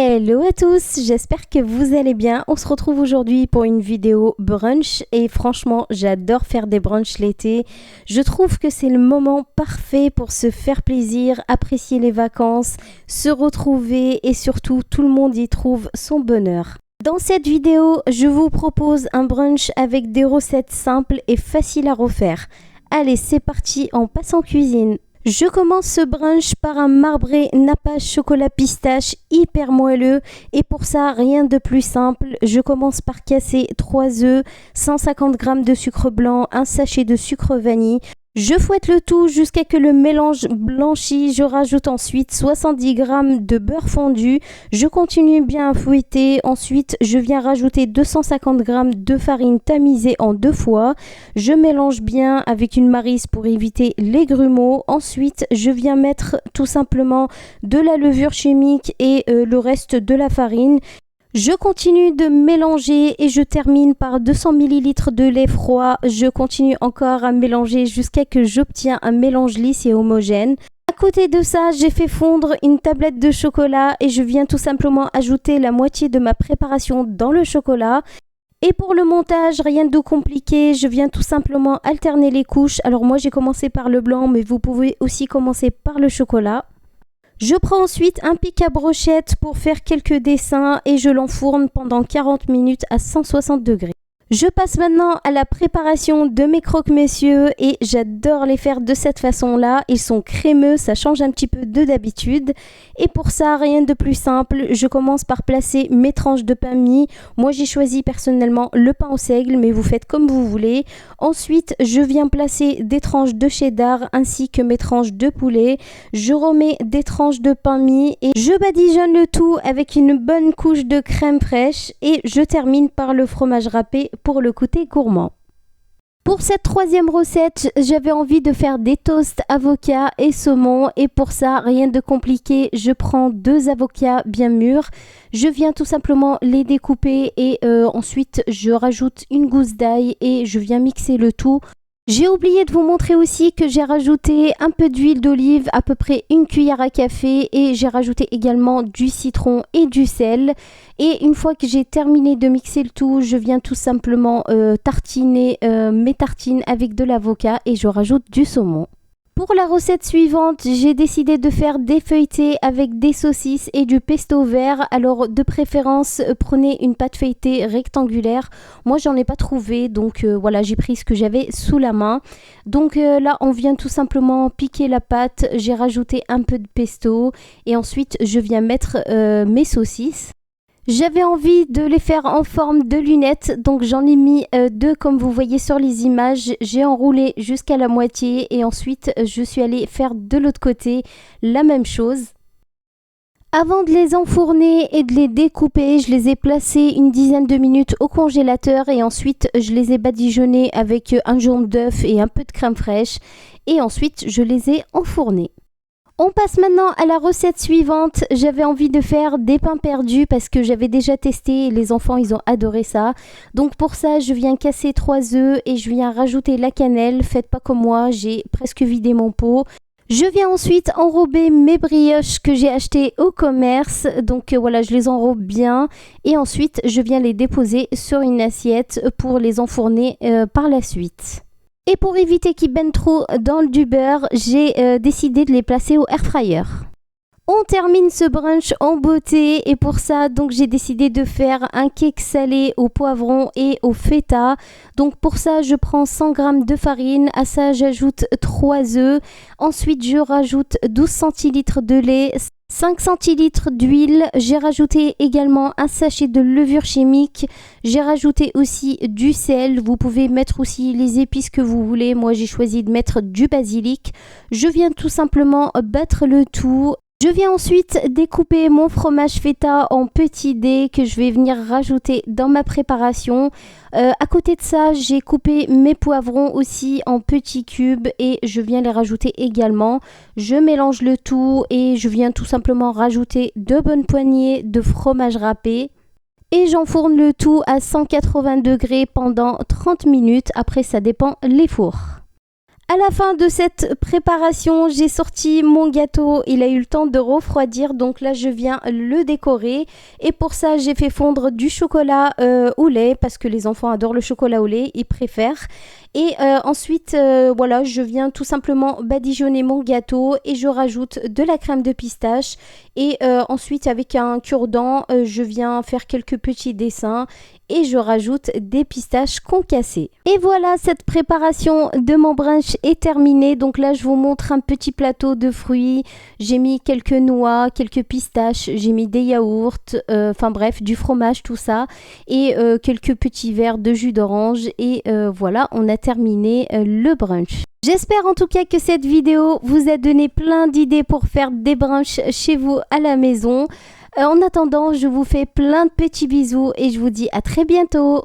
Hello à tous, j'espère que vous allez bien. On se retrouve aujourd'hui pour une vidéo brunch et franchement j'adore faire des brunchs l'été. Je trouve que c'est le moment parfait pour se faire plaisir, apprécier les vacances, se retrouver et surtout tout le monde y trouve son bonheur. Dans cette vidéo, je vous propose un brunch avec des recettes simples et faciles à refaire. Allez, c'est parti, on passe en cuisine. Je commence ce brunch par un marbré nappage chocolat pistache hyper moelleux et pour ça rien de plus simple. Je commence par casser 3 œufs, 150 g de sucre blanc, un sachet de sucre vanille. Je fouette le tout jusqu'à ce que le mélange blanchisse. Je rajoute ensuite 70 g de beurre fondu. Je continue bien à fouetter. Ensuite, je viens rajouter 250 g de farine tamisée en 2 fois. Je mélange bien avec une maryse pour éviter les grumeaux. Ensuite, je viens mettre tout simplement de la levure chimique et le reste de la farine. Je continue de mélanger et je termine par 200 ml de lait froid. Je continue encore à mélanger jusqu'à ce que j'obtiens un mélange lisse et homogène. À côté de ça, j'ai fait fondre une tablette de chocolat et je viens tout simplement ajouter la moitié de ma préparation dans le chocolat. Et pour le montage, rien de compliqué, je viens tout simplement alterner les couches. Alors moi j'ai commencé par le blanc, mais vous pouvez aussi commencer par le chocolat. Je prends ensuite un pic à brochette pour faire quelques dessins et je l'enfourne pendant 40 minutes à 160 degrés. Je passe maintenant à la préparation de mes croque-monsieur et j'adore les faire de cette façon-là. Ils sont crémeux, ça change un petit peu de d'habitude. Et pour ça, rien de plus simple. Je commence par placer mes tranches de pain mie. Moi, j'ai choisi personnellement le pain au seigle, mais vous faites comme vous voulez. Ensuite, je viens placer des tranches de cheddar ainsi que mes tranches de poulet. Je remets des tranches de pain mie et je badigeonne le tout avec une bonne couche de crème fraîche. Et je termine par le fromage râpé pour le côté gourmand. Pour cette troisième recette, j'avais envie de faire des toasts avocats et saumon et pour ça, rien de compliqué, je prends 2 avocats bien mûrs, je viens tout simplement les découper et ensuite je rajoute une gousse d'ail et je viens mixer le tout. J'ai oublié de vous montrer aussi que j'ai rajouté un peu d'huile d'olive, à peu près 1 cuillère à café et j'ai rajouté également du citron et du sel. Et une fois que j'ai terminé de mixer le tout, je viens tout simplement tartiner mes tartines avec de l'avocat et je rajoute du saumon. Pour la recette suivante, j'ai décidé de faire des feuilletés avec des saucisses et du pesto vert. Alors de préférence, prenez une pâte feuilletée rectangulaire. Moi, j'en ai pas trouvé, donc voilà, j'ai pris ce que j'avais sous la main. Donc là, on vient tout simplement piquer la pâte. J'ai rajouté un peu de pesto et ensuite, je viens mettre mes saucisses. J'avais envie de les faire en forme de lunettes, donc j'en ai mis 2 comme vous voyez sur les images. J'ai enroulé jusqu'à la moitié et ensuite je suis allée faire de l'autre côté la même chose. Avant de les enfourner et de les découper, je les ai placés une dizaine de minutes au congélateur et ensuite je les ai badigeonnés avec un jaune d'œuf et un peu de crème fraîche et ensuite je les ai enfournés. On passe maintenant à la recette suivante. J'avais envie de faire des pains perdus parce que j'avais déjà testé et les enfants ils ont adoré ça. Donc pour ça je viens casser 3 œufs et je viens rajouter la cannelle. Faites pas comme moi, j'ai presque vidé mon pot. Je viens ensuite enrober mes brioches que j'ai achetées au commerce. Donc voilà, je les enrobe bien et ensuite je viens les déposer sur une assiette pour les enfourner par la suite. Et pour éviter qu'ils baignent trop dans du beurre, j'ai décidé de les placer au air fryer. On termine ce brunch en beauté et pour ça, donc j'ai décidé de faire un cake salé au poivron et au feta. Donc pour ça, je prends 100 g de farine, à ça j'ajoute 3 œufs. Ensuite, je rajoute 12 centilitres de lait, 5 centilitres d'huile, j'ai rajouté également un sachet de levure chimique, j'ai rajouté aussi du sel, vous pouvez mettre aussi les épices que vous voulez, moi j'ai choisi de mettre du basilic. Je viens tout simplement battre le tout. Je viens ensuite découper mon fromage feta en petits dés que je vais venir rajouter dans ma préparation. À côté de ça, j'ai coupé mes poivrons aussi en petits cubes et je viens les rajouter également. Je mélange le tout et je viens tout simplement rajouter 2 bonnes poignées de fromage râpé. Et j'enfourne le tout à 180 degrés pendant 30 minutes. Après, ça dépend les fours. À la fin de cette préparation, j'ai sorti mon gâteau. Il a eu le temps de refroidir, donc là je viens le décorer. Et pour ça, j'ai fait fondre du chocolat au lait parce que les enfants adorent le chocolat au lait, ils préfèrent. Et ensuite, voilà, je viens tout simplement badigeonner mon gâteau et je rajoute de la crème de pistache. Et ensuite, avec un cure-dent, je viens faire quelques petits dessins et je rajoute des pistaches concassées. Et voilà, cette préparation de mon brunch est terminée. Donc là, je vous montre un petit plateau de fruits. J'ai mis quelques noix, quelques pistaches, j'ai mis des yaourts, enfin bref, du fromage, tout ça. Et quelques petits verres de jus d'orange. Et voilà, on a terminé le brunch. J'espère en tout cas que cette vidéo vous a donné plein d'idées pour faire des brunchs chez vous à la maison. En attendant, je vous fais plein de petits bisous et je vous dis à très bientôt.